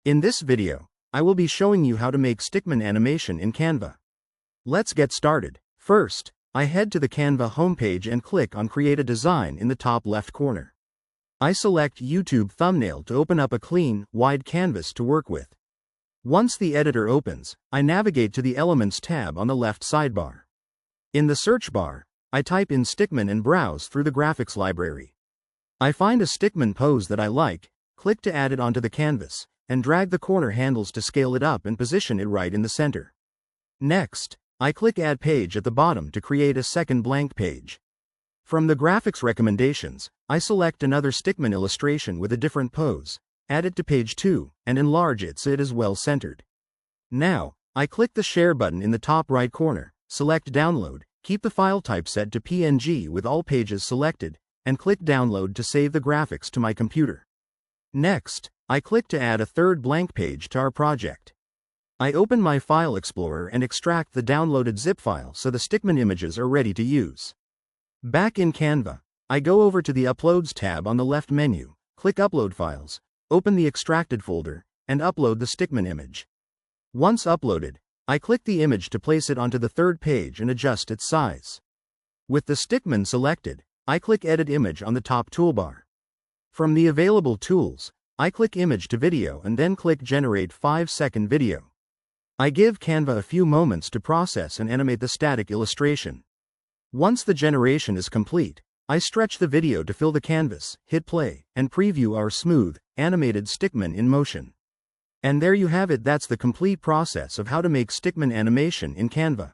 In this video, I will be showing you how to make Stickman animation in Canva. Let's get started. First, I head to the Canva homepage and click on Create a Design in the top left corner. I select YouTube thumbnail to open up a clean, wide canvas to work with. Once the editor opens, I navigate to the Elements tab on the left sidebar. In the search bar, I type in Stickman and browse through the graphics library. I find a Stickman pose that I like, click to add it onto the canvas, and drag the corner handles to scale it up and position it right in the center. Next, I click Add Page at the bottom to create a second blank page. From the graphics recommendations, I select another Stickman illustration with a different pose, add it to page 2, and enlarge it so it is well centered. Now, I click the Share button in the top right corner, select Download, keep the file type set to PNG with all pages selected, and click Download to save the graphics to my computer. Next, I click to add a third blank page to our project. I open my File Explorer and extract the downloaded zip file so the Stickman images are ready to use. Back in Canva, I go over to the Uploads tab on the left menu, click Upload Files, open the extracted folder, and upload the Stickman image. Once uploaded, I click the image to place it onto the third page and adjust its size. With the Stickman selected, I click Edit Image on the top toolbar. From the available tools, I click Image to Video and then click Generate 5-second video. I give Canva a few moments to process and animate the static illustration. Once the generation is complete, I stretch the video to fill the canvas, hit play, and preview our smooth, animated Stickman in motion. And there you have it. That's the complete process of how to make Stickman animation in Canva.